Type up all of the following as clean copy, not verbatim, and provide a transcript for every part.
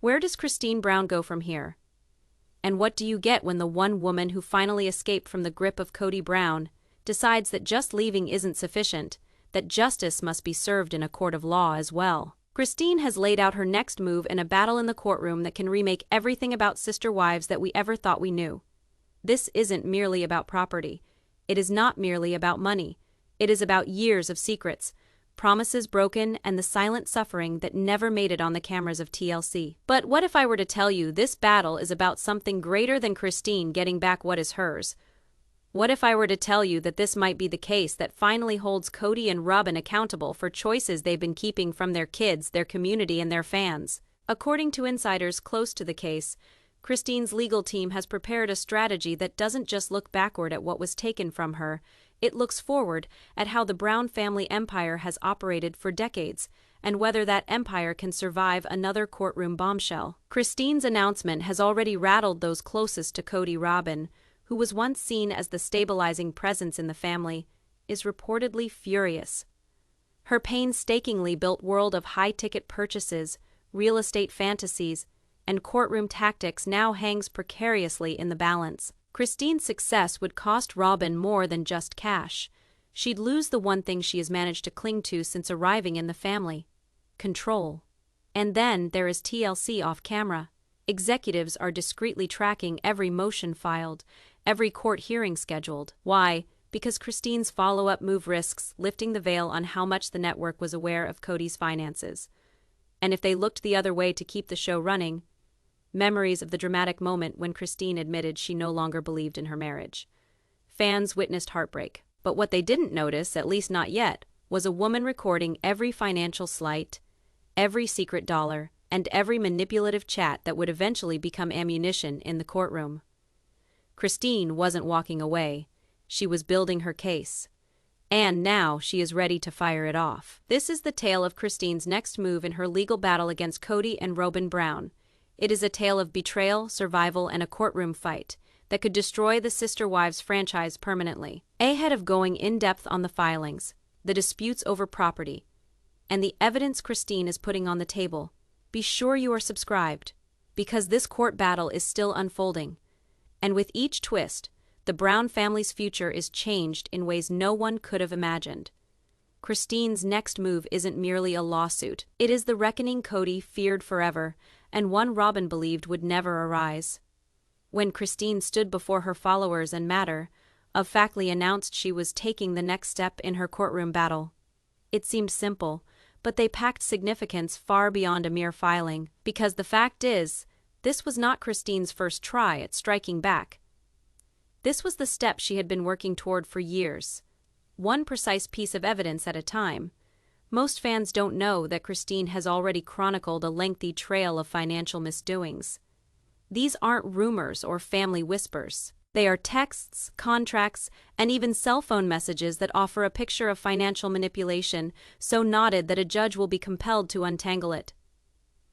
Where does Christine Brown go from here? And what do you get when the one woman who finally escaped from the grip of Kody Brown decides that just leaving isn't sufficient, that justice must be served in a court of law as well? Christine has laid out her next move in a battle in the courtroom that can remake everything about sister wives that we ever thought we knew. This isn't merely about property. It is not merely about money. It is about years of secrets, promises broken, and the silent suffering that never made it on the cameras of TLC. But what if I were to tell you this battle is about something greater than Christine getting back what is hers? What if I were to tell you that this might be the case that finally holds Kody and Robyn accountable for choices they've been keeping from their kids, their community, and their fans? According to insiders close to the case, Christine's legal team has prepared a strategy that doesn't just look backward at what was taken from her. It looks forward at how the Brown family empire has operated for decades, and whether that empire can survive another courtroom bombshell. Christine's announcement has already rattled those closest to Kody Robyn, who was once seen as the stabilizing presence in the family, is reportedly furious. Her painstakingly built world of high-ticket purchases, real estate fantasies, and courtroom tactics now hangs precariously in the balance. Christine's success would cost Robyn more than just cash. She'd lose the one thing she has managed to cling to since arriving in the family: control. And then there is TLC off camera. Executives are discreetly tracking every motion filed, every court hearing scheduled. Why? Because Christine's follow-up move risks lifting the veil on how much the network was aware of Kody's finances. And if they looked the other way to keep the show running, memories of the dramatic moment when Christine admitted she no longer believed in her marriage. Fans witnessed heartbreak, but what they didn't notice, at least not yet, was a woman recording every financial slight, every secret dollar, and every manipulative chat that would eventually become ammunition in the courtroom. Christine wasn't walking away. She was building her case. And now she is ready to fire it off. This is the tale of Christine's next move in her legal battle against Kody and Robyn Brown. It is a tale of betrayal, survival, and a courtroom fight that could destroy the Sister Wives franchise permanently. Ahead of going in-depth on the filings, the disputes over property, and the evidence Christine is putting on the table, be sure you are subscribed, because this court battle is still unfolding. And with each twist, the Brown family's future is changed in ways no one could have imagined. Christine's next move isn't merely a lawsuit. It is the reckoning Kody feared forever, and one Robyn believed would never arise. When Christine stood before her followers and matter-of-factly announced she was taking the next step in her courtroom battle, it seemed simple, but they packed significance far beyond a mere filing, because the fact is, this was not Christine's first try at striking back. This was the step she had been working toward for years, one precise piece of evidence at a time. Most fans don't know that Christine has already chronicled a lengthy trail of financial misdoings. These aren't rumors or family whispers. They are texts, contracts, and even cell phone messages that offer a picture of financial manipulation so knotted that a judge will be compelled to untangle it.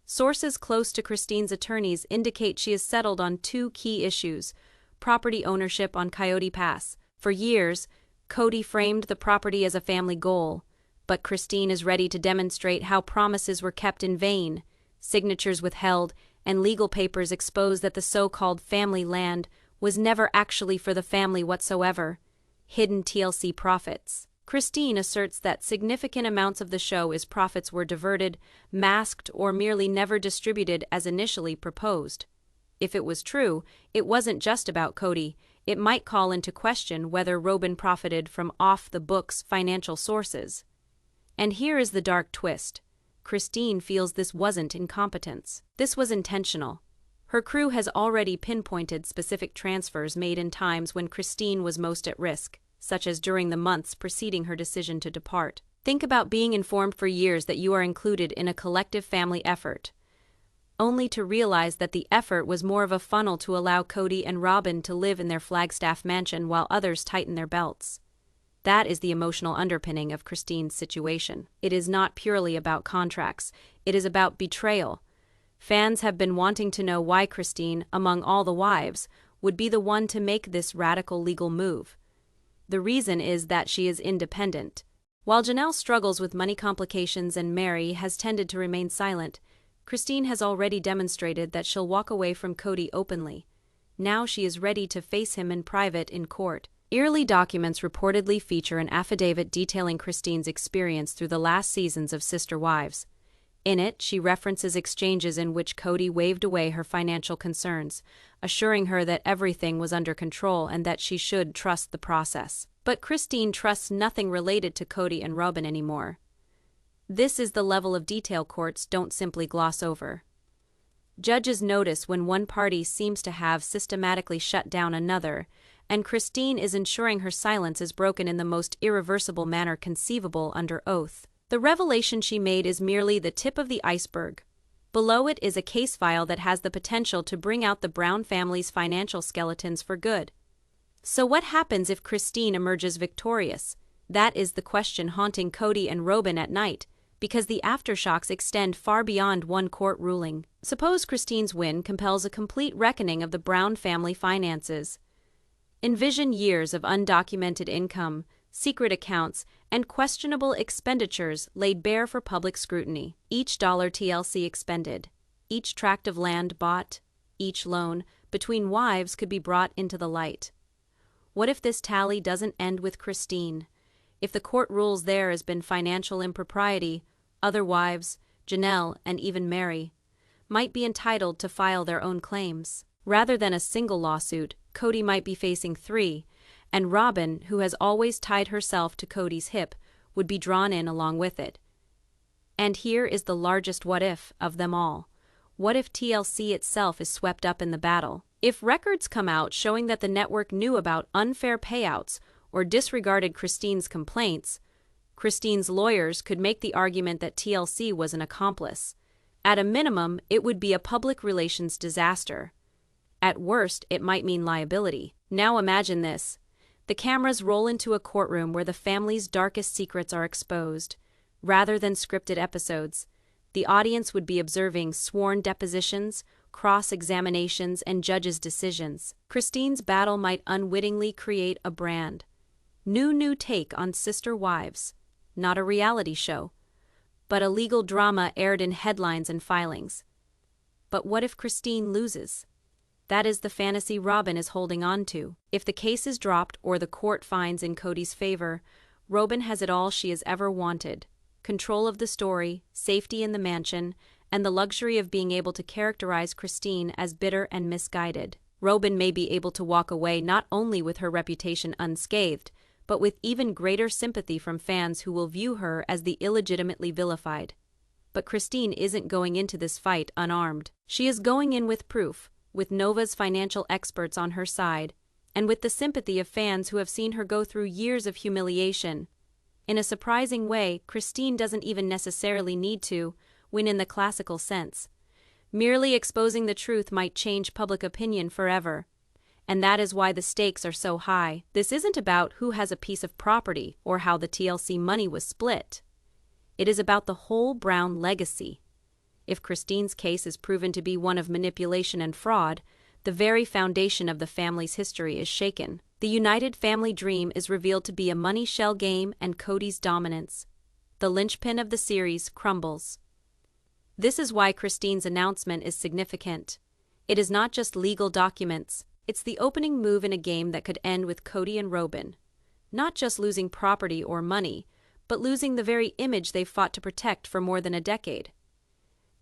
Sources close to Christine's attorneys indicate she has settled on two key issues: property ownership on Coyote Pass. For years, Kody framed the property as a family goal, but Christine is ready to demonstrate how promises were kept in vain, signatures withheld, and legal papers expose that the so-called family land was never actually for the family whatsoever. Hidden TLC profits. Christine asserts that significant amounts of the show's profits were diverted, masked, or merely never distributed as initially proposed. If it was true, it wasn't just about Kody. It might call into question whether Robyn profited from off-the-books financial sources. And here is the dark twist. Christine feels this wasn't incompetence. This was intentional. Her crew has already pinpointed specific transfers made in times when Christine was most at risk, such as during the months preceding her decision to depart. Think about being informed for years that you are included in a collective family effort, only to realize that the effort was more of a funnel to allow Kody and Robyn to live in their Flagstaff mansion while others tighten their belts. That is the emotional underpinning of Christine's situation. It is not purely about contracts. It is about betrayal. Fans have been wanting to know why Christine, among all the wives, would be the one to make this radical legal move. The reason is that she is independent. While Janelle struggles with money complications and Meri has tended to remain silent, Christine has already demonstrated that she'll walk away from Kody openly. Now she is ready to face him in private in court. Early documents reportedly feature an affidavit detailing Christine's experience through the last seasons of Sister Wives. In it, she references exchanges in which Kody waved away her financial concerns, assuring her that everything was under control and that she should trust the process. But Christine trusts nothing related to Kody and Robyn anymore. This is the level of detail courts don't simply gloss over. Judges notice when one party seems to have systematically shut down another, and Christine is ensuring her silence is broken in the most irreversible manner conceivable under oath. The revelation she made is merely the tip of the iceberg. Below it is a case file that has the potential to bring out the Brown family's financial skeletons for good. So what happens if Christine emerges victorious? That is the question haunting Kody and Robyn at night, because the aftershocks extend far beyond one court ruling. Suppose Christine's win compels a complete reckoning of the Brown family finances. Envision years of undocumented income, secret accounts, and questionable expenditures laid bare for public scrutiny. Each dollar TLC expended, each tract of land bought, each loan between wives could be brought into the light. What if this tally doesn't end with Christine? If the court rules there has been financial impropriety, other wives, Janelle and even Meri, might be entitled to file their own claims. Rather than a single lawsuit, Kody might be facing 3, and Robyn, who has always tied herself to Kody's hip, would be drawn in along with it. And here is the largest what-if of them all. What if TLC itself is swept up in the battle? If records come out showing that the network knew about unfair payouts or disregarded Christine's complaints, Christine's lawyers could make the argument that TLC was an accomplice. At a minimum, it would be a public relations disaster. At worst, it might mean liability. Now imagine this. The cameras roll into a courtroom where the family's darkest secrets are exposed. Rather than scripted episodes, the audience would be observing sworn depositions, cross-examinations, and judges' decisions. Christine's battle might unwittingly create a brand new take on Sister Wives. Not a reality show, but a legal drama aired in headlines and filings. But what if Christine loses? That is the fantasy Robyn is holding on to. If the case is dropped or the court finds in Kody's favor, Robyn has it all she has ever wanted: control of the story, safety in the mansion, and the luxury of being able to characterize Christine as bitter and misguided. Robyn may be able to walk away not only with her reputation unscathed, but with even greater sympathy from fans who will view her as the illegitimately vilified. But Christine isn't going into this fight unarmed. She is going in with proof, with Nova's financial experts on her side, and with the sympathy of fans who have seen her go through years of humiliation. In a surprising way, Christine doesn't even necessarily need to win in the classical sense. Merely exposing the truth might change public opinion forever. And that is why the stakes are so high. This isn't about who has a piece of property or how the TLC money was split. It is about the whole Brown legacy. If Christine's case is proven to be one of manipulation and fraud, the very foundation of the family's history is shaken. The united family dream is revealed to be a money shell game, and Kody's dominance, the linchpin of the series, crumbles. This is why Christine's announcement is significant. It is not just legal documents. It's the opening move in a game that could end with Kody and Robyn not just losing property or money, but losing the very image they've fought to protect for more than a decade.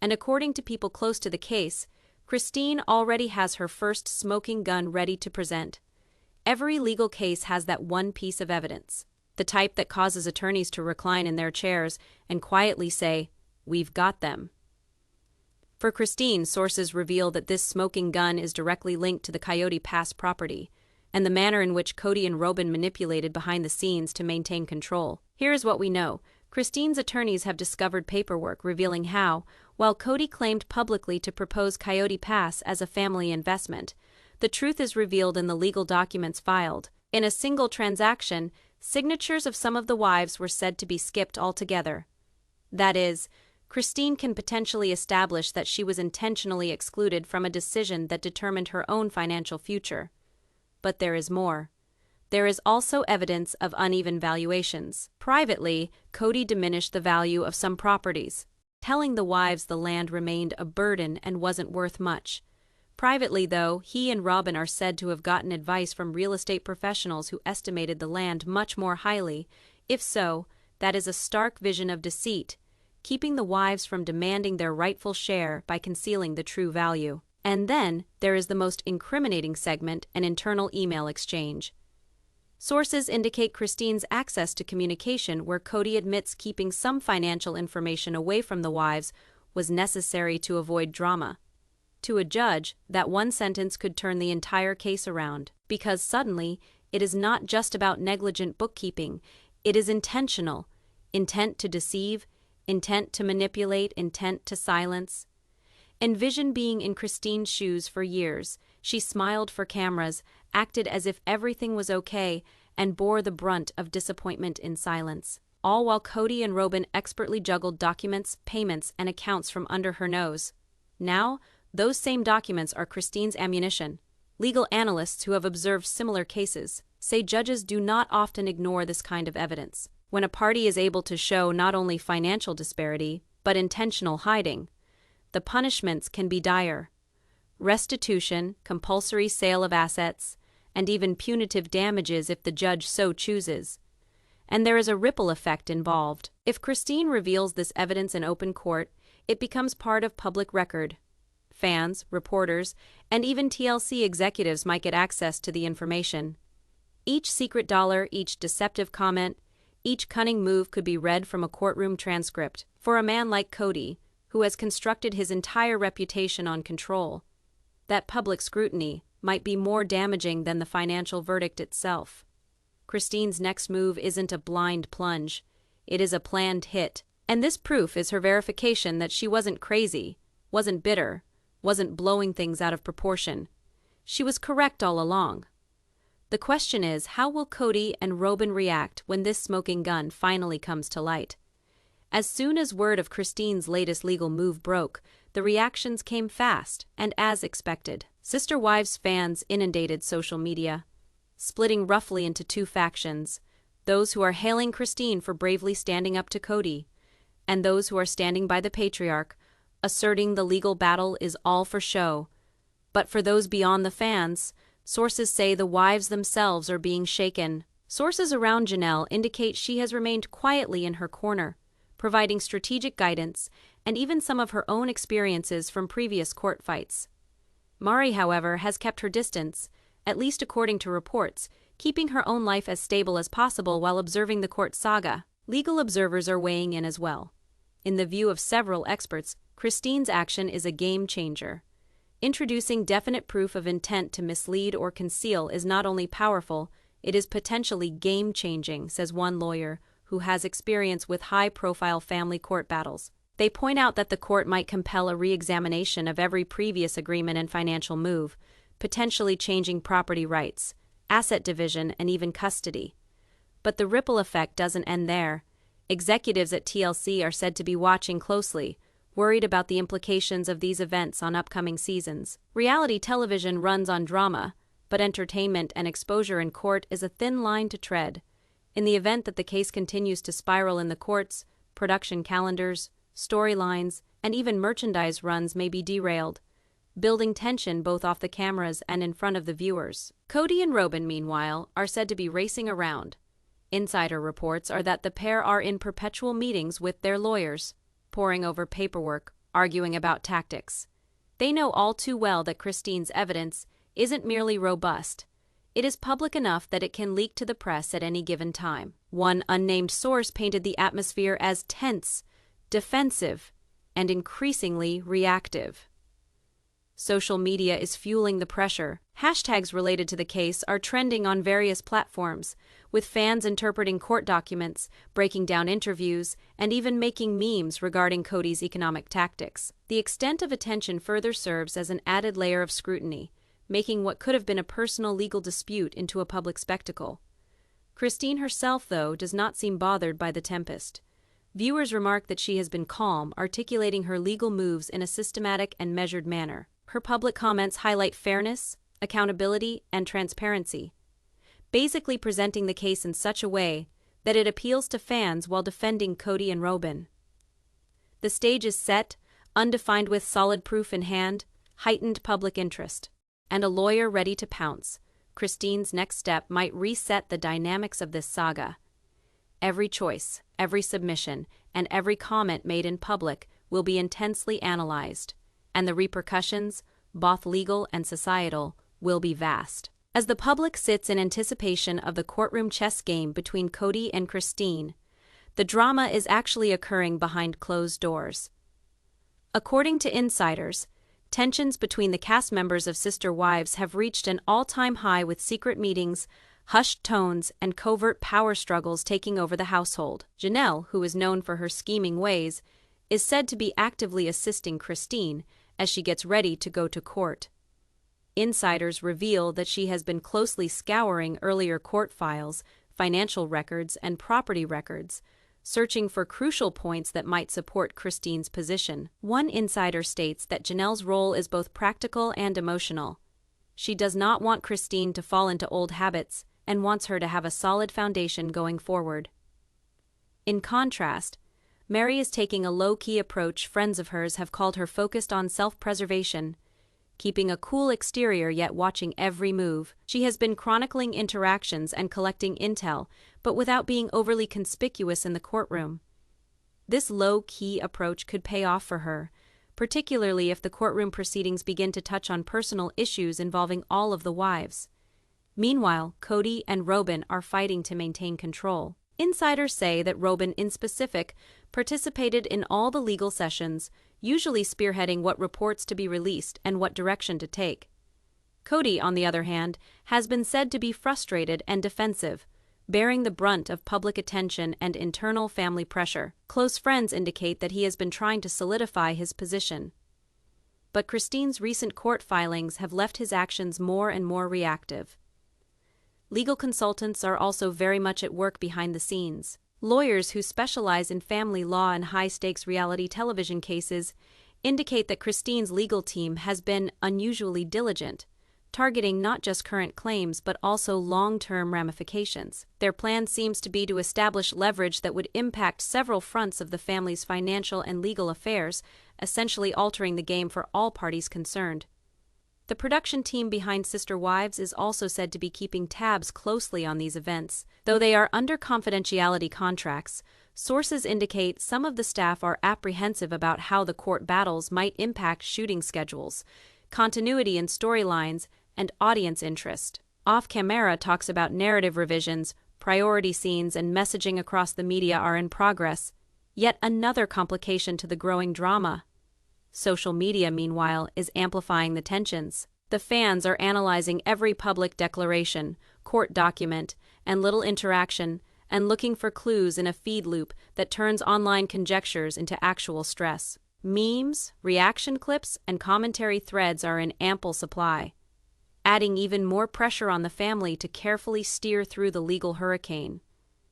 And according to people close to the case, Christine already has her first smoking gun ready to present. Every legal case has that one piece of evidence, the type that causes attorneys to recline in their chairs and quietly say, "We've got them." For Christine, sources reveal that this smoking gun is directly linked to the Coyote Pass property, and the manner in which Kody and Robyn manipulated behind the scenes to maintain control. Here is what we know. Christine's attorneys have discovered paperwork revealing how, while Kody claimed publicly to propose Coyote Pass as a family investment, the truth is revealed in the legal documents filed. In a single transaction, signatures of some of the wives were said to be skipped altogether. That is, Christine can potentially establish that she was intentionally excluded from a decision that determined her own financial future. But there is more. There is also evidence of uneven valuations. Privately, Kody diminished the value of some properties. telling the wives the land remained a burden and wasn't worth much. Privately, though, he and Robyn are said to have gotten advice from real estate professionals who estimated the land much more highly. If so, that is a stark vision of deceit, keeping the wives from demanding their rightful share by concealing the true value. And then, there is the most incriminating segment, an internal email exchange. Sources indicate Christine's access to communication, where Kody admits keeping some financial information away from the wives was necessary to avoid drama. To a judge, that one sentence could turn the entire case around, because suddenly, it is not just about negligent bookkeeping, it is intentional. Intent to deceive, intent to manipulate, intent to silence. Envision being in Christine's shoes for years. She smiled for cameras, acted as if everything was okay, and bore the brunt of disappointment in silence. All while Kody and Robyn expertly juggled documents, payments, and accounts from under her nose. Now, those same documents are Christine's ammunition. Legal analysts who have observed similar cases say judges do not often ignore this kind of evidence. When a party is able to show not only financial disparity, but intentional hiding, the punishments can be dire. Restitution, compulsory sale of assets, and even punitive damages if the judge so chooses. And there is a ripple effect involved. If Christine reveals this evidence in open court, it becomes part of public record. Fans, reporters, and even TLC executives might get access to the information. Each secret dollar, each deceptive comment, each cunning move could be read from a courtroom transcript. For a man like Kody, who has constructed his entire reputation on control, that public scrutiny might be more damaging than the financial verdict itself. Christine's next move isn't a blind plunge, it is a planned hit. And this proof is her verification that she wasn't crazy, wasn't bitter, wasn't blowing things out of proportion. She was correct all along. The question is, how will Kody and Robyn react when this smoking gun finally comes to light? As soon as word of Christine's latest legal move broke, the reactions came fast and as expected. Sister Wives fans inundated social media, splitting roughly into two factions: those who are hailing Christine for bravely standing up to Kody, and those who are standing by the patriarch, asserting the legal battle is all for show. But for those beyond the fans, sources say the wives themselves are being shaken. Sources around Janelle indicate she has remained quietly in her corner, providing strategic guidance and even some of her own experiences from previous court fights. Meri, however, has kept her distance, at least according to reports, keeping her own life as stable as possible while observing the court saga. Legal observers are weighing in as well. In the view of several experts, Christine's action is a game changer. Introducing definite proof of intent to mislead or conceal is not only powerful, it is potentially game-changing, says one lawyer who has experience with high-profile family court battles. They point out that the court might compel a re-examination of every previous agreement and financial move, potentially changing property rights, asset division, and even custody. But the ripple effect doesn't end there. Executives at TLC are said to be watching closely, worried about the implications of these events on upcoming seasons. Reality television runs on drama, but entertainment and exposure in court is a thin line to tread. In the event that the case continues to spiral in the courts, production calendars, storylines, and even merchandise runs may be derailed, building tension both off the cameras and in front of the viewers. Kody and Robyn, meanwhile, are said to be racing around. Insider reports are that the pair are in perpetual meetings with their lawyers, poring over paperwork, arguing about tactics. They know all too well that Christine's evidence isn't merely robust. It is public enough that it can leak to the press at any given time. One unnamed source painted the atmosphere as tense, defensive, and increasingly reactive. Social media is fueling the pressure. Hashtags related to the case are trending on various platforms, with fans interpreting court documents, breaking down interviews, and even making memes regarding Kody's economic tactics. The extent of attention further serves as an added layer of scrutiny, making what could have been a personal legal dispute into a public spectacle. Christine herself, though, does not seem bothered by the tempest. Viewers remark that she has been calm, articulating her legal moves in a systematic and measured manner. Her public comments highlight fairness, accountability, and transparency, basically presenting the case in such a way that it appeals to fans while defending Kody and Robyn. The stage is set, undefined with solid proof in hand, heightened public interest, and a lawyer ready to pounce. Christine's next step might reset the dynamics of this saga. Every choice, every submission, and every comment made in public will be intensely analyzed, and the repercussions, both legal and societal, will be vast. As the public sits in anticipation of the courtroom chess game between Kody and Christine, the drama is actually occurring behind closed doors. According to insiders, tensions between the cast members of Sister Wives have reached an all-time high, with secret meetings, hushed tones, and covert power struggles taking over the household. Janelle, who is known for her scheming ways, is said to be actively assisting Christine as she gets ready to go to court. Insiders reveal that she has been closely scouring earlier court files, financial records, and property records, searching for crucial points that might support Christine's position. One insider states that Janelle's role is both practical and emotional. She does not want Christine to fall into old habits and wants her to have a solid foundation going forward. In contrast, Meri is taking a low-key approach. Friends of hers have called her focused on self-preservation, keeping a cool exterior yet watching every move. She has been chronicling interactions and collecting intel, but without being overly conspicuous in the courtroom. This low-key approach could pay off for her, particularly if the courtroom proceedings begin to touch on personal issues involving all of the wives. Meanwhile, Kody and Robyn are fighting to maintain control. Insiders say that Robyn, in specific, participated in all the legal sessions, usually spearheading what reports to be released and what direction to take. Kody, on the other hand, has been said to be frustrated and defensive, bearing the brunt of public attention and internal family pressure. Close friends indicate that he has been trying to solidify his position. But Christine's recent court filings have left his actions more and more reactive. Legal consultants are also very much at work behind the scenes. Lawyers who specialize in family law and high-stakes reality television cases indicate that Christine's legal team has been unusually diligent, targeting not just current claims but also long-term ramifications. Their plan seems to be to establish leverage that would impact several fronts of the family's financial and legal affairs, essentially altering the game for all parties concerned. The production team behind Sister Wives is also said to be keeping tabs closely on these events. Though they are under confidentiality contracts, sources indicate some of the staff are apprehensive about how the court battles might impact shooting schedules, continuity in storylines, and audience interest. Off-camera talks about narrative revisions, priority scenes, and messaging across the media are in progress, yet another complication to the growing drama. Social media, meanwhile, is amplifying the tensions. The fans are analyzing every public declaration, court document, and little interaction, and looking for clues in a feed loop that turns online conjectures into actual stress. Memes, reaction clips, and commentary threads are in ample supply, adding even more pressure on the family to carefully steer through the legal hurricane.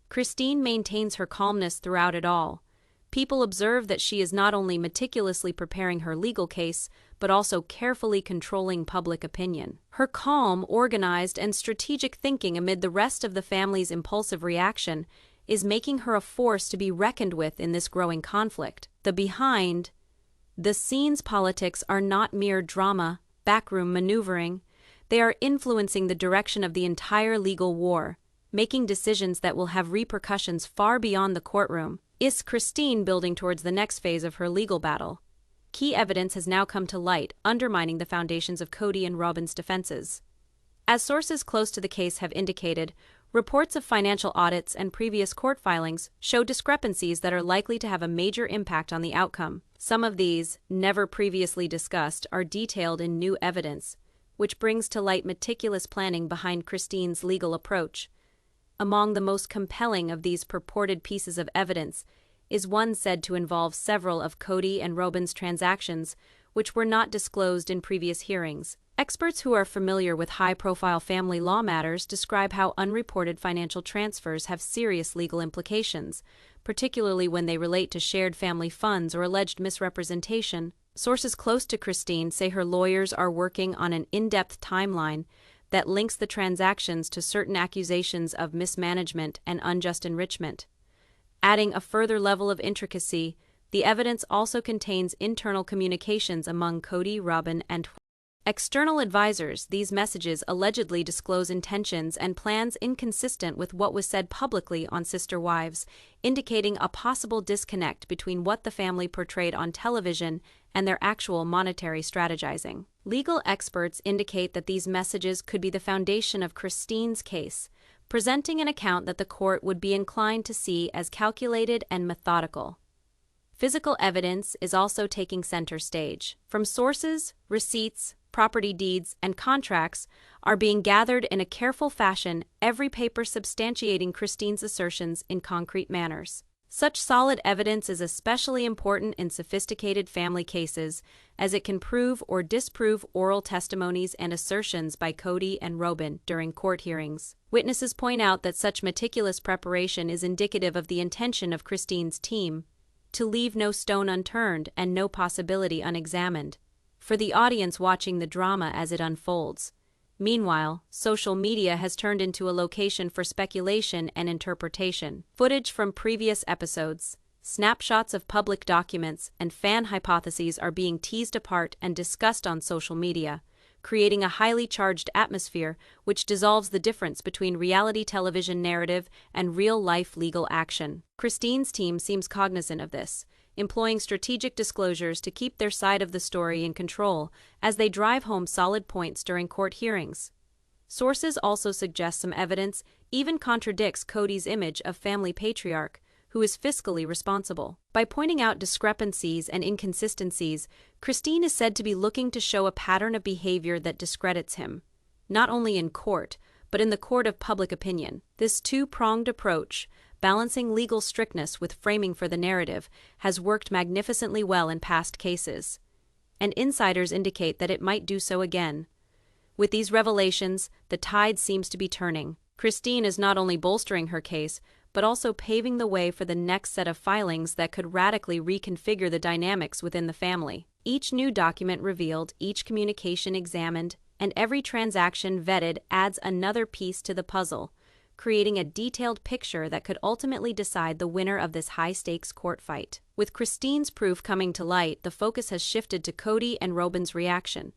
Christine maintains her calmness throughout it all. People observe that she is not only meticulously preparing her legal case, but also carefully controlling public opinion. Her calm, organized, and strategic thinking amid the rest of the family's impulsive reaction is making her a force to be reckoned with in this growing conflict. The behind-the-scenes politics are not mere drama, backroom maneuvering. They are influencing the direction of the entire legal war, making decisions that will have repercussions far beyond the courtroom. Is Christine building towards the next phase of her legal battle? Key evidence has now come to light, undermining the foundations of Kody and Robyn's defenses. As sources close to the case have indicated, reports of financial audits and previous court filings show discrepancies that are likely to have a major impact on the outcome. Some of these, never previously discussed, are detailed in new evidence, which brings to light meticulous planning behind Christine's legal approach. Among the most compelling of these purported pieces of evidence is one said to involve several of Kody and Robyn's transactions, which were not disclosed in previous hearings. Experts who are familiar with high-profile family law matters describe how unreported financial transfers have serious legal implications, particularly when they relate to shared family funds or alleged misrepresentation. Sources close to Christine say her lawyers are working on an in-depth timeline that links the transactions to certain accusations of mismanagement and unjust enrichment. Adding a further level of intricacy, The evidence also contains internal communications among Kody Robyn and external advisors. These messages allegedly disclose intentions and plans inconsistent with what was said publicly on Sister Wives, indicating a possible disconnect between what the family portrayed on television and their actual monetary strategizing. Legal experts indicate that these messages could be the foundation of Christine's case, presenting an account that the court would be inclined to see as calculated and methodical. Physical evidence is also taking center stage. From sources, receipts, property deeds, and contracts are being gathered in a careful fashion, every paper substantiating Christine's assertions in concrete manners. Such solid evidence is especially important in sophisticated family cases, as it can prove or disprove oral testimonies and assertions by Kody and Robyn during court hearings. Witnesses point out that such meticulous preparation is indicative of the intention of Christine's team to leave no stone unturned and no possibility unexamined for the audience watching the drama as it unfolds. Meanwhile, social media has turned into a location for speculation and interpretation. Footage from previous episodes, snapshots of public documents, and fan hypotheses are being teased apart and discussed on social media, creating a highly charged atmosphere which dissolves the difference between reality television narrative and real-life legal action. Christine's team seems cognizant of this, employing strategic disclosures to keep their side of the story in control as they drive home solid points during court hearings. Sources also suggest some evidence even contradicts Kody's image of family patriarch, who is fiscally responsible. By pointing out discrepancies and inconsistencies, Christine is said to be looking to show a pattern of behavior that discredits him, not only in court, but in the court of public opinion. This two-pronged approach, balancing legal strictness with framing for the narrative, has worked magnificently well in past cases, and insiders indicate that it might do so again. With these revelations, the tide seems to be turning. Christine is not only bolstering her case, but also paving the way for the next set of filings that could radically reconfigure the dynamics within the family. Each new document revealed, each communication examined, and every transaction vetted adds another piece to the puzzle, creating a detailed picture that could ultimately decide the winner of this high-stakes court fight. With Christine's proof coming to light, the focus has shifted to Kody and Robyn's reaction.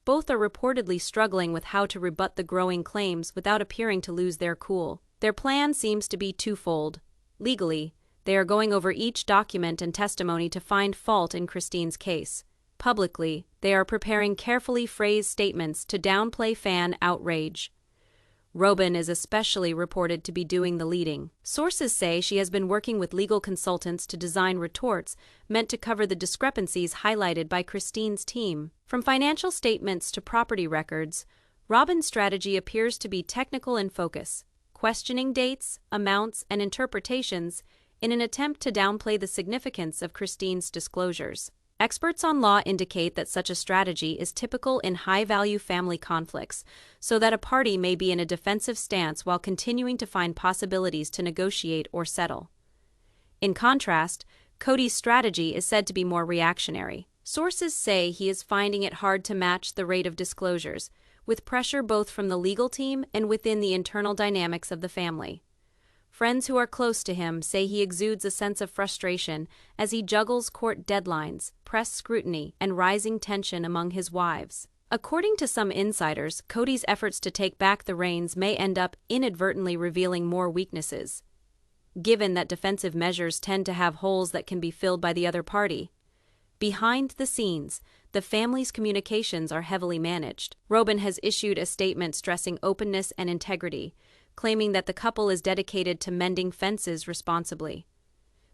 Both are reportedly struggling with how to rebut the growing claims without appearing to lose their cool. Their plan seems to be twofold. Legally, they are going over each document and testimony to find fault in Christine's case. Publicly, they are preparing carefully phrased statements to downplay fan outrage. Robyn is especially reported to be doing the leading. Sources say she has been working with legal consultants to design retorts meant to cover the discrepancies highlighted by Christine's team. From financial statements to property records, Robyn's strategy appears to be technical in focus, questioning dates, amounts, and interpretations in an attempt to downplay the significance of Christine's disclosures. Experts on law indicate that such a strategy is typical in high-value family conflicts, so that a party may be in a defensive stance while continuing to find possibilities to negotiate or settle. In contrast, Kody's strategy is said to be more reactionary. Sources say he is finding it hard to match the rate of disclosures, with pressure both from the legal team and within the internal dynamics of the family. Friends who are close to him say he exudes a sense of frustration as he juggles court deadlines, press scrutiny, and rising tension among his wives. According to some insiders, Kody's efforts to take back the reins may end up inadvertently revealing more weaknesses, given that defensive measures tend to have holes that can be filled by the other party. Behind the scenes, the family's communications are heavily managed. Robyn has issued a statement stressing openness and integrity, claiming that the couple is dedicated to mending fences responsibly.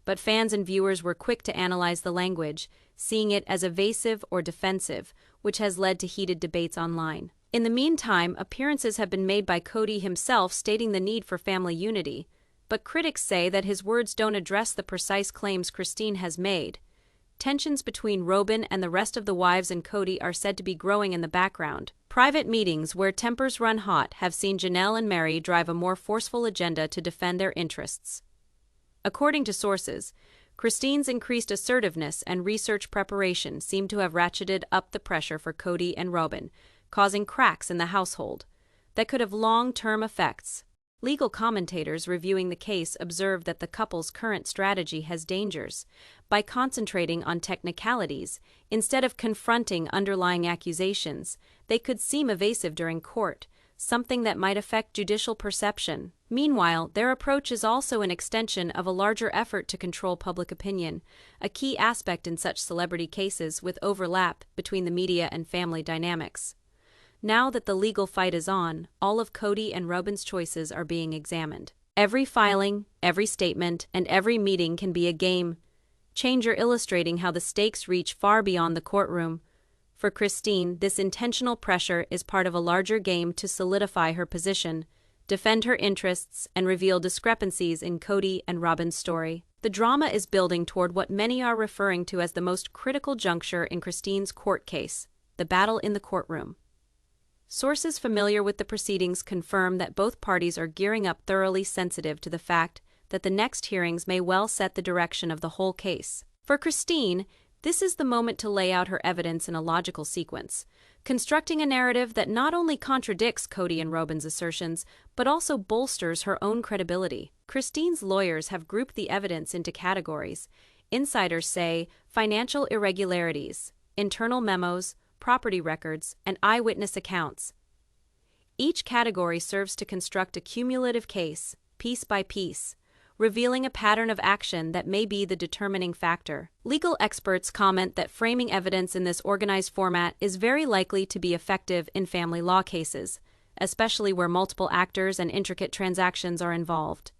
But fans and viewers were quick to analyze the language, seeing it as evasive or defensive, which has led to heated debates online. In the meantime, appearances have been made by Kody himself stating the need for family unity, but critics say that his words don't address the precise claims Christine has made. Tensions between Robyn and the rest of the wives and Kody are said to be growing in the background. Private meetings where tempers run hot have seen Janelle and Meri drive a more forceful agenda to defend their interests. According to sources, Christine's increased assertiveness and research preparation seem to have ratcheted up the pressure for Kody and Robyn, causing cracks in the household that could have long-term effects. Legal commentators reviewing the case observed that the couple's current strategy has dangers. By concentrating on technicalities, instead of confronting underlying accusations, they could seem evasive during court, something that might affect judicial perception. Meanwhile, their approach is also an extension of a larger effort to control public opinion, a key aspect in such celebrity cases with overlap between the media and family dynamics. Now that the legal fight is on, all of Kody and Robyn's choices are being examined. Every filing, every statement, and every meeting can be a game changer, illustrating how the stakes reach far beyond the courtroom. For Christine, this intentional pressure is part of a larger game to solidify her position, defend her interests, and reveal discrepancies in Kody and Robyn's story. The drama is building toward what many are referring to as the most critical juncture in Christine's court case, the battle in the courtroom. Sources familiar with the proceedings confirm that both parties are gearing up, thoroughly sensitive to the fact that the next hearings may well set the direction of the whole case. For Christine, this is the moment to lay out her evidence in a logical sequence, constructing a narrative that not only contradicts Kody and Robyn's assertions, but also bolsters her own credibility. Christine's lawyers have grouped the evidence into categories. Insiders say financial irregularities, internal memos, property records, and eyewitness accounts. Each category serves to construct a cumulative case, piece by piece, revealing a pattern of action that may be the determining factor. Legal experts comment that framing evidence in this organized format is very likely to be effective in family law cases, especially where multiple actors and intricate transactions are involved.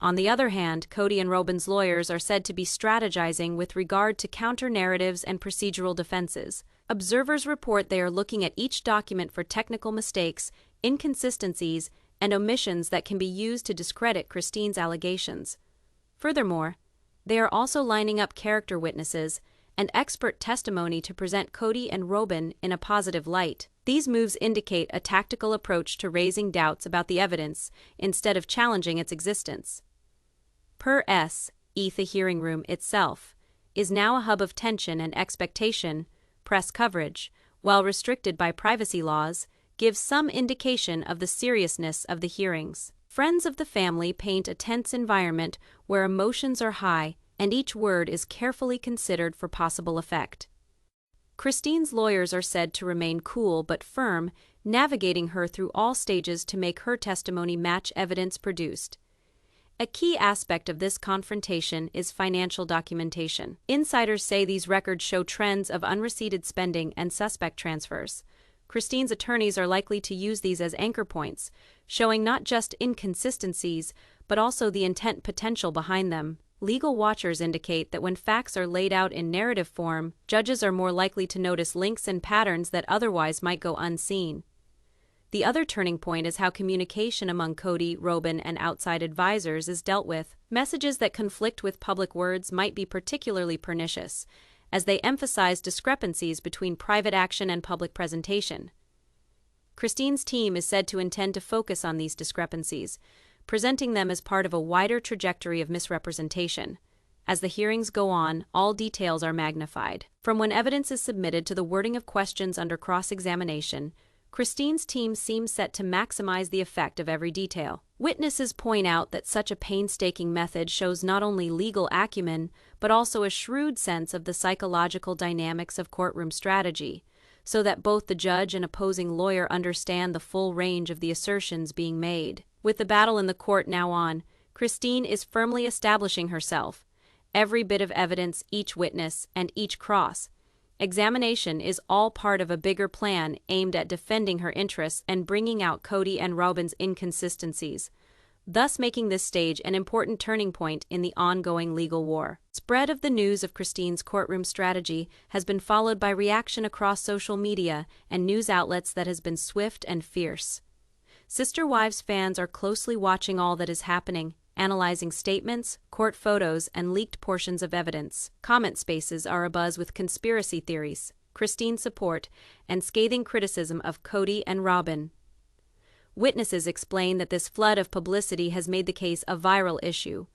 On the other hand, Kody and Robyn's lawyers are said to be strategizing with regard to counter-narratives and procedural defenses. Observers report they are looking at each document for technical mistakes, inconsistencies, and omissions that can be used to discredit Christine's allegations. Furthermore, they are also lining up character witnesses and expert testimony to present Kody and Robyn in a positive light. These moves indicate a tactical approach to raising doubts about the evidence instead of challenging its existence. The hearing room itself is now a hub of tension and expectation. Press coverage, while restricted by privacy laws, gives some indication of the seriousness of the hearings. Friends of the family paint a tense environment where emotions are high and each word is carefully considered for possible effect. Christine's lawyers are said to remain cool but firm, navigating her through all stages to make her testimony match evidence produced. A key aspect of this confrontation is financial documentation. Insiders say these records show trends of unreceipted spending and suspect transfers. Christine's attorneys are likely to use these as anchor points, showing not just inconsistencies, but also the intent potential behind them. Legal watchers indicate that when facts are laid out in narrative form, judges are more likely to notice links and patterns that otherwise might go unseen. The other turning point is how communication among Kody, Robyn, and outside advisors is dealt with. Messages that conflict with public words might be particularly pernicious, as they emphasize discrepancies between private action and public presentation. Christine's team is said to intend to focus on these discrepancies, presenting them as part of a wider trajectory of misrepresentation. As the hearings go on, all details are magnified. From when evidence is submitted to the wording of questions under cross-examination, Christine's team seems set to maximize the effect of every detail. Witnesses point out that such a painstaking method shows not only legal acumen, but also a shrewd sense of the psychological dynamics of courtroom strategy, so that both the judge and opposing lawyer understand the full range of the assertions being made. With the battle in the court now on, Christine is firmly establishing herself. Every bit of evidence, each witness, and each cross-examination is all part of a bigger plan aimed at defending her interests and bringing out Kody and Robyn's inconsistencies, thus making this stage an important turning point in the ongoing legal war. Spread of the news of Christine's courtroom strategy has been followed by reaction across social media and news outlets that has been swift and fierce. Sister Wives fans are closely watching all that is happening, analyzing statements, court photos, and leaked portions of evidence. Comment spaces are abuzz with conspiracy theories, Christine support, and scathing criticism of Kody and Robyn. Witnesses explain that this flood of publicity has made the case a viral issue,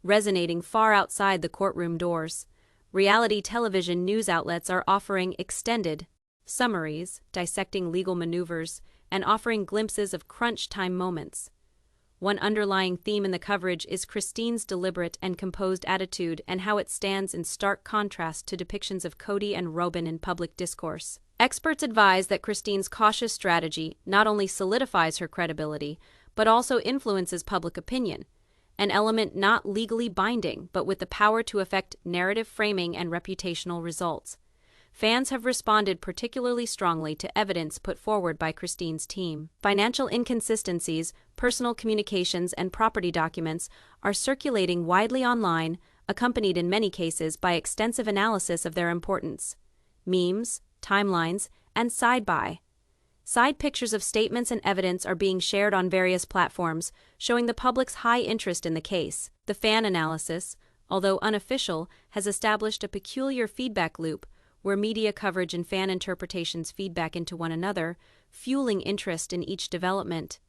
resonating far outside the courtroom doors. Reality television news outlets are offering extended summaries, dissecting legal maneuvers, and offering glimpses of crunch time moments. One underlying theme in the coverage is Christine's deliberate and composed attitude and how it stands in stark contrast to depictions of Kody and Robyn in public discourse. Experts advise that Christine's cautious strategy not only solidifies her credibility, but also influences public opinion, an element not legally binding but with the power to affect narrative framing and reputational results. Fans have responded particularly strongly to evidence put forward by Christine's team. Financial inconsistencies, personal communications, and property documents are circulating widely online, accompanied in many cases by extensive analysis of their importance. Memes, timelines, and side pictures of statements and evidence are being shared on various platforms, showing the public's high interest in the case. The fan analysis, although unofficial, has established a peculiar feedback loop where media coverage and fan interpretations feed back into one another, fueling interest in each development.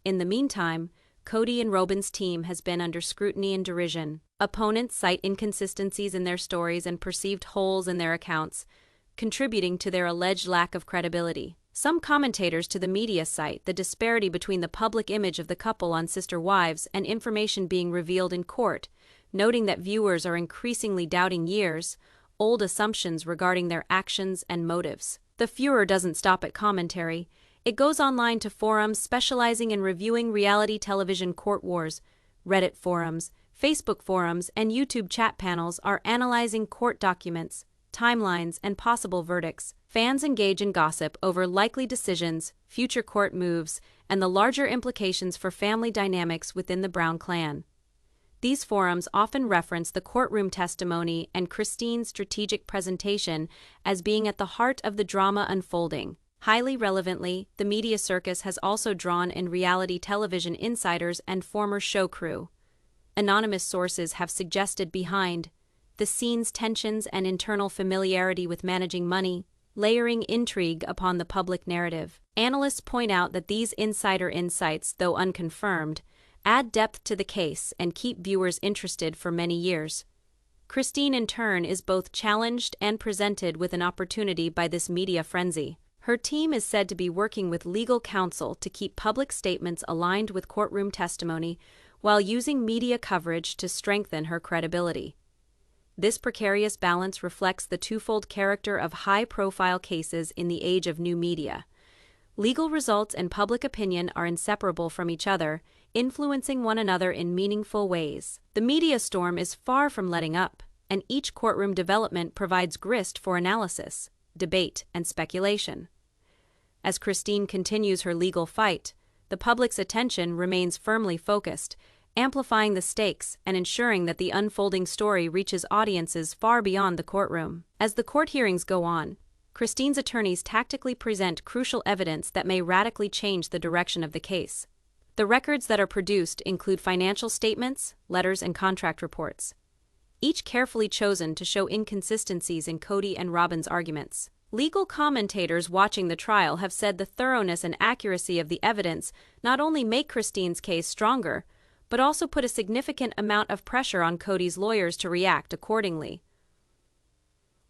In the meantime, Kody and Robyn's team has been under scrutiny and derision. Opponents cite inconsistencies in their stories and perceived holes in their accounts, contributing to their alleged lack of credibility. Some commentators to the media cite the disparity between the public image of the couple on Sister Wives and information being revealed in court, noting that viewers are increasingly doubting years-old assumptions regarding their actions and motives. The furor doesn't stop at commentary. It goes online to forums specializing in reviewing reality television court wars. Reddit forums, Facebook forums, and YouTube chat panels are analyzing court documents, timelines, and possible verdicts. Fans engage in gossip over likely decisions, future court moves, and the larger implications for family dynamics within the Brown clan. These forums often reference the courtroom testimony and Christine's strategic presentation as being at the heart of the drama unfolding. Highly relevantly, the media circus has also drawn in reality television insiders and former show crew. Anonymous sources have suggested behind the scenes tensions and internal familiarity with managing money, layering intrigue upon the public narrative. Analysts point out that these insider insights, though unconfirmed, add depth to the case and keep viewers interested for many years. Christine, in turn, is both challenged and presented with an opportunity by this media frenzy. Her team is said to be working with legal counsel to keep public statements aligned with courtroom testimony while using media coverage to strengthen her credibility. This precarious balance reflects the twofold character of high-profile cases in the age of new media. Legal results and public opinion are inseparable from each other, influencing one another in meaningful ways. The media storm is far from letting up, and each courtroom development provides grist for analysis, debate, and speculation. As Christine continues her legal fight, the public's attention remains firmly focused, amplifying the stakes and ensuring that the unfolding story reaches audiences far beyond the courtroom. As the court hearings go on, Christine's attorneys tactically present crucial evidence that may radically change the direction of the case. The records that are produced include financial statements, letters, and contract reports, each carefully chosen to show inconsistencies in Kody and Robyn's arguments. Legal commentators watching the trial have said the thoroughness and accuracy of the evidence not only make Christine's case stronger, but also put a significant amount of pressure on Kody's lawyers to react accordingly.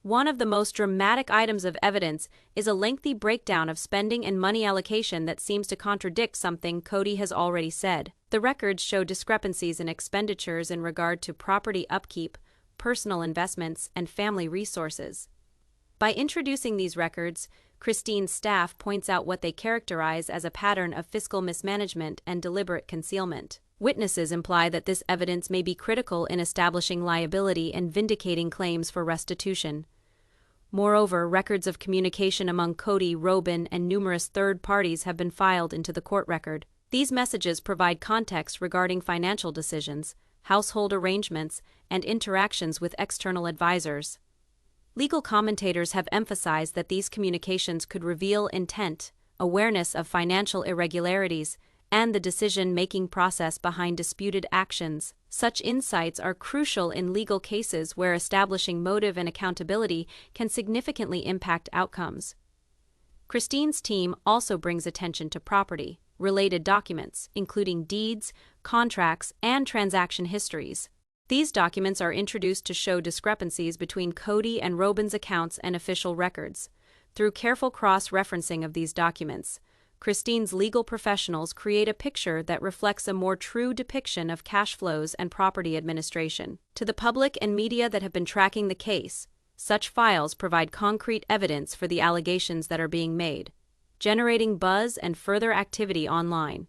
One of the most dramatic items of evidence is a lengthy breakdown of spending and money allocation that seems to contradict something Kody has already said. The records show discrepancies in expenditures in regard to property upkeep, personal investments, and family resources. By introducing these records, Christine's staff points out what they characterize as a pattern of fiscal mismanagement and deliberate concealment. Witnesses imply that this evidence may be critical in establishing liability and vindicating claims for restitution. Moreover, records of communication among Kody, Robyn, and numerous third parties have been filed into the court record. These messages provide context regarding financial decisions, household arrangements, and interactions with external advisors. Legal commentators have emphasized that these communications could reveal intent, awareness of financial irregularities, and the decision-making process behind disputed actions. Such insights are crucial in legal cases where establishing motive and accountability can significantly impact outcomes. Christine's team also brings attention to property-related documents, including deeds, contracts, and transaction histories. These documents are introduced to show discrepancies between Kody and Robyn's accounts and official records. Through careful cross-referencing of these documents, Christine's legal professionals create a picture that reflects a more true depiction of cash flows and property administration. To the public and media that have been tracking the case, such files provide concrete evidence for the allegations that are being made, generating buzz and further activity online.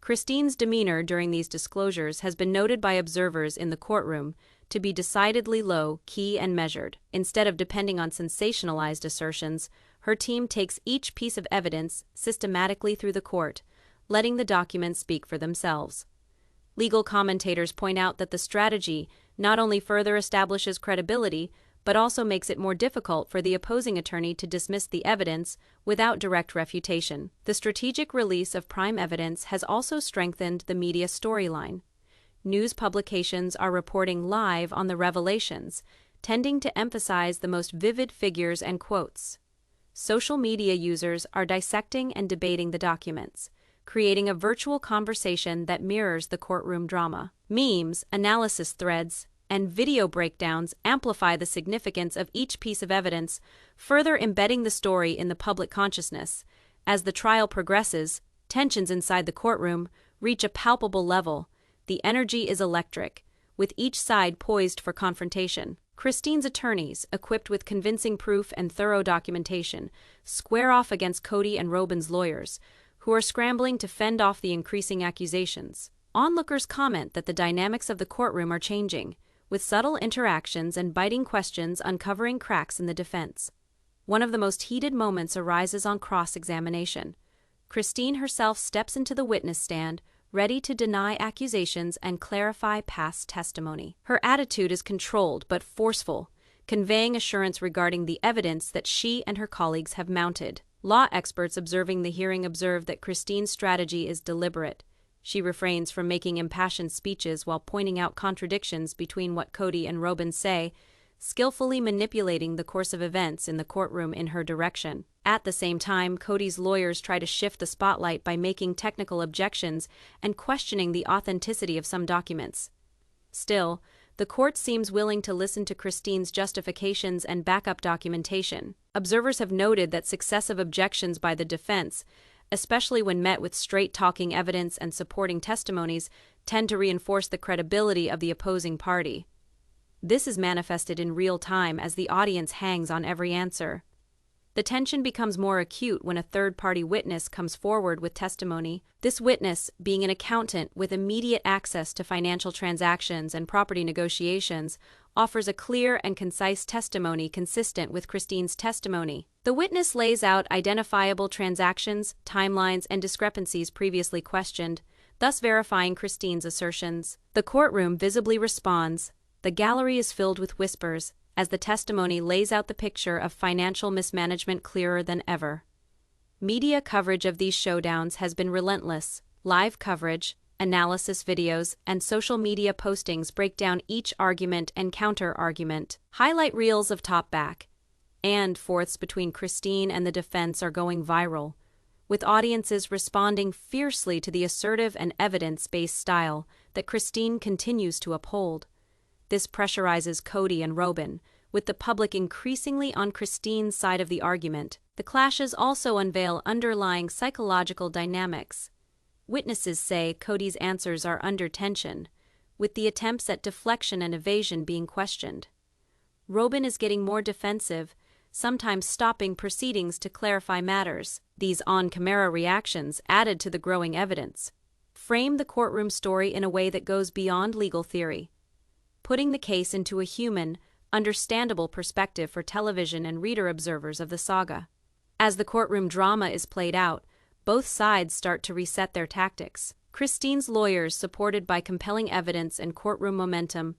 Christine's demeanor during these disclosures has been noted by observers in the courtroom to be decidedly low-key and measured. Instead of depending on sensationalized assertions, her team takes each piece of evidence systematically through the court, letting the documents speak for themselves. Legal commentators point out that the strategy not only further establishes credibility, but also makes it more difficult for the opposing attorney to dismiss the evidence without direct refutation. The strategic release of prime evidence has also strengthened the media storyline. News publications are reporting live on the revelations, tending to emphasize the most vivid figures and quotes. Social media users are dissecting and debating the documents, creating a virtual conversation that mirrors the courtroom drama. Memes, analysis threads, and video breakdowns amplify the significance of each piece of evidence, further embedding the story in the public consciousness. As the trial progresses, tensions inside the courtroom reach a palpable level. The energy is electric, with each side poised for confrontation. Christine's attorneys, equipped with convincing proof and thorough documentation, square off against Kody and Robyn's lawyers, who are scrambling to fend off the increasing accusations. Onlookers comment that the dynamics of the courtroom are changing, with subtle interactions and biting questions uncovering cracks in the defense. One of the most heated moments arises on cross-examination. Christine herself steps into the witness stand, ready to deny accusations and clarify past testimony. Her attitude is controlled but forceful, conveying assurance regarding the evidence that she and her colleagues have mounted. Law experts observing the hearing observe that Christine's strategy is deliberate. She refrains from making impassioned speeches while pointing out contradictions between what Kody and Robyn say, skillfully manipulating the course of events in the courtroom in her direction. At the same time, Kody's lawyers try to shift the spotlight by making technical objections and questioning the authenticity of some documents. Still, the court seems willing to listen to Christine's justifications and backup documentation. Observers have noted that successive objections by the defense, especially when met with straight-talking evidence and supporting testimonies, tend to reinforce the credibility of the opposing party. This is manifested in real time as the audience hangs on every answer. The tension becomes more acute when a third-party witness comes forward with testimony. This witness, being an accountant with immediate access to financial transactions and property negotiations, offers a clear and concise testimony consistent with Christine's testimony. The witness lays out identifiable transactions, timelines, and discrepancies previously questioned, thus verifying Christine's assertions. The courtroom visibly responds. The gallery is filled with whispers, as the testimony lays out the picture of financial mismanagement clearer than ever. Media coverage of these showdowns has been relentless. Live coverage, analysis videos, and social media postings break down each argument and counter-argument. Highlight reels of top-back and forths between Christine and the defense are going viral, with audiences responding fiercely to the assertive and evidence-based style that Christine continues to uphold. This pressurizes Kody and Robyn, with the public increasingly on Christine's side of the argument. The clashes also unveil underlying psychological dynamics. Witnesses say Kody's answers are under tension, with the attempts at deflection and evasion being questioned. Robyn is getting more defensive, sometimes stopping proceedings to clarify matters. These on-camera reactions, added to the growing evidence, frame the courtroom story in a way that goes beyond legal theory, putting the case into a human, understandable perspective for television and reader observers of the saga. As the courtroom drama is played out, both sides start to reset their tactics. Christine's lawyers, supported by compelling evidence and courtroom momentum,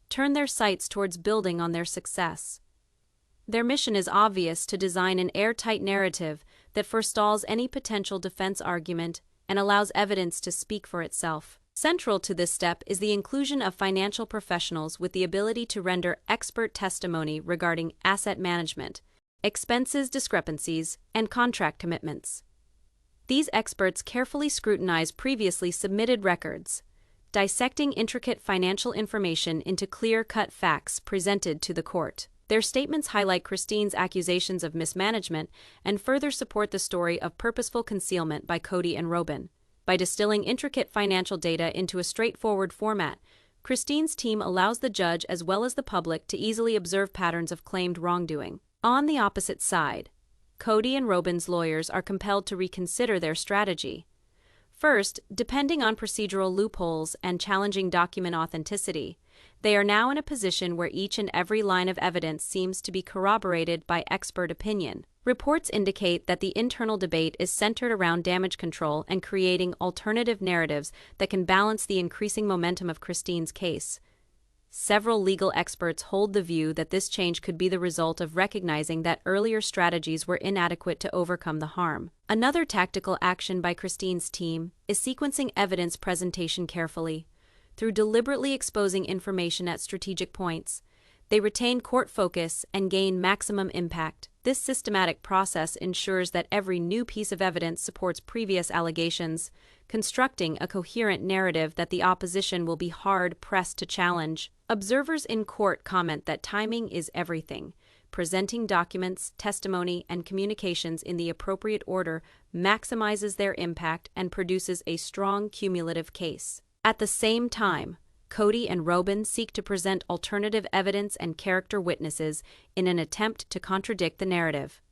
turn their sights towards building on their success. Their mission is obvious: to design an airtight narrative that forestalls any potential defense argument and allows evidence to speak for itself. Central to this step is the inclusion of financial professionals with the ability to render expert testimony regarding asset management, expenses discrepancies, and contract commitments. These experts carefully scrutinize previously submitted records, dissecting intricate financial information into clear-cut facts presented to the court. Their statements highlight Christine's accusations of mismanagement and further support the story of purposeful concealment by Kody and Robyn. By distilling intricate financial data into a straightforward format, Christine's team allows the judge as well as the public to easily observe patterns of claimed wrongdoing. On the opposite side, Kody and Robyn's lawyers are compelled to reconsider their strategy. First, depending on procedural loopholes and challenging document authenticity, they are now in a position where each and every line of evidence seems to be corroborated by expert opinion. Reports indicate that the internal debate is centered around damage control and creating alternative narratives that can balance the increasing momentum of Christine's case. Several legal experts hold the view that this change could be the result of recognizing that earlier strategies were inadequate to overcome the harm. Another tactical action by Christine's team is sequencing evidence presentation carefully. Through deliberately exposing information at strategic points, they retain court focus and gain maximum impact. This systematic process ensures that every new piece of evidence supports previous allegations, constructing a coherent narrative that the opposition will be hard-pressed to challenge. Observers in court comment that timing is everything. Presenting documents, testimony, and communications in the appropriate order maximizes their impact and produces a strong cumulative case. At the same time, Kody and Robyn seek to present alternative evidence and character witnesses in an attempt to contradict the narrative.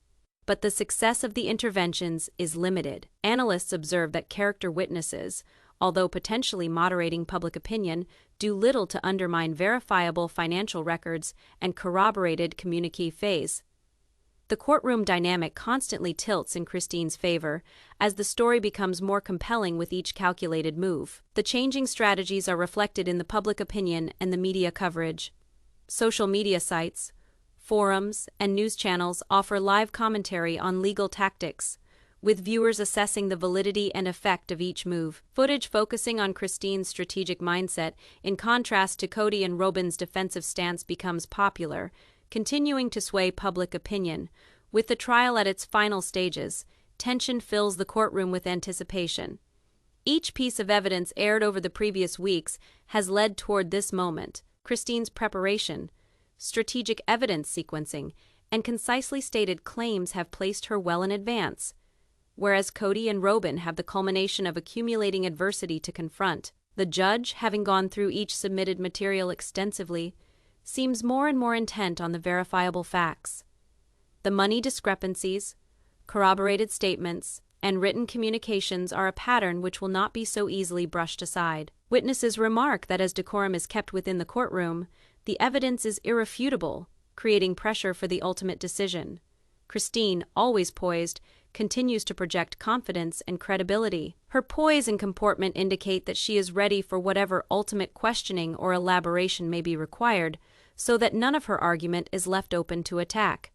But the success of the interventions is limited. Analysts observe that character witnesses, although potentially moderating public opinion, do little to undermine verifiable financial records and corroborated communique phase. The courtroom dynamic constantly tilts in Christine's favor as the story becomes more compelling with each calculated move. The changing strategies are reflected in the public opinion and the media coverage. Social media sites, forums, and news channels offer live commentary on legal tactics, with viewers assessing the validity and effect of each move. Footage focusing on Christine's strategic mindset, in contrast to Kody and Robyn's defensive stance, becomes popular, continuing to sway public opinion. With the trial at its final stages, tension fills the courtroom with anticipation. Each piece of evidence aired over the previous weeks has led toward this moment. Christine's preparation, strategic evidence sequencing, and concisely stated claims have placed her well in advance, whereas Kody and Robyn have the culmination of accumulating adversity to confront. The judge, having gone through each submitted material extensively, seems more and more intent on the verifiable facts. The money discrepancies, corroborated statements, and written communications are a pattern which will not be so easily brushed aside. Witnesses remark that as decorum is kept within the courtroom, the evidence is irrefutable, creating pressure for the ultimate decision. Christine, always poised, continues to project confidence and credibility. Her poise and comportment indicate that she is ready for whatever ultimate questioning or elaboration may be required, so that none of her argument is left open to attack.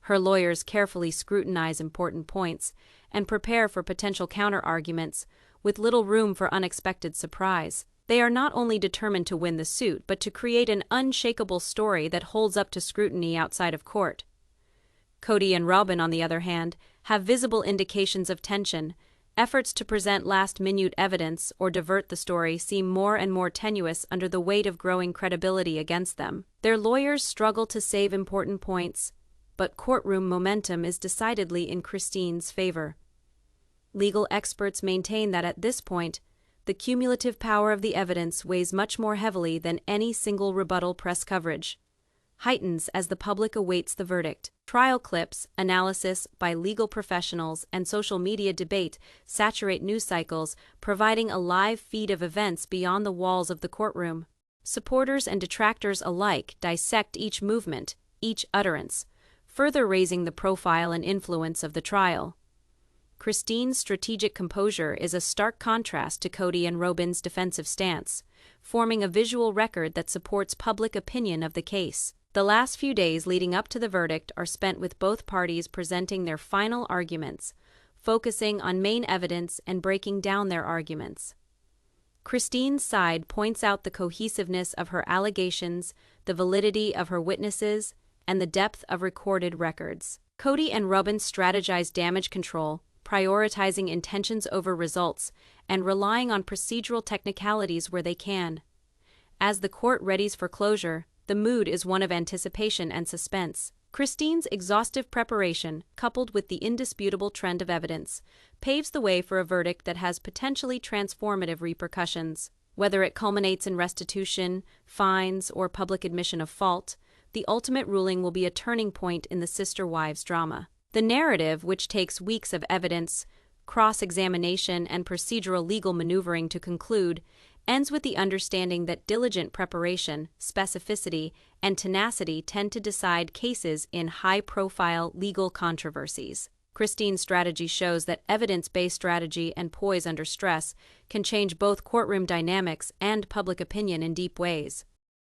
Her lawyers carefully scrutinize important points and prepare for potential counter-arguments, with little room for unexpected surprise. They are not only determined to win the suit, but to create an unshakable story that holds up to scrutiny outside of court. Kody and Robyn, on the other hand, have visible indications of tension. Efforts to present last-minute evidence or divert the story seem more and more tenuous under the weight of growing credibility against them. Their lawyers struggle to save important points, but courtroom momentum is decidedly in Christine's favor. Legal experts maintain that at this point, the cumulative power of the evidence weighs much more heavily than any single rebuttal press coverage heightens as the public awaits the verdict. Trial clips, analysis by legal professionals, and social media debate saturate news cycles, providing a live feed of events beyond the walls of the courtroom. Supporters and detractors alike dissect each movement, each utterance, further raising the profile and influence of the trial. Christine's strategic composure is a stark contrast to Kody and Robyn's defensive stance, forming a visual record that supports public opinion of the case. The last few days leading up to the verdict are spent with both parties presenting their final arguments, focusing on main evidence and breaking down their arguments. Christine's side points out the cohesiveness of her allegations, the validity of her witnesses, and the depth of recorded records. Kody and Robyn strategize damage control, prioritizing intentions over results, and relying on procedural technicalities where they can. As the court readies for closure, The mood is one of anticipation and suspense. Christine's exhaustive preparation, coupled with the indisputable trend of evidence, paves the way for a verdict that has potentially transformative repercussions. Whether it culminates in restitution, fines, or public admission of fault, the ultimate ruling will be a turning point in the sister wives drama. The narrative, which takes weeks of evidence, cross-examination, and procedural legal maneuvering to conclude, ends with the understanding that diligent preparation, specificity, and tenacity tend to decide cases in high-profile legal controversies. Christine's strategy shows that evidence-based strategy and poise under stress can change both courtroom dynamics and public opinion in deep ways.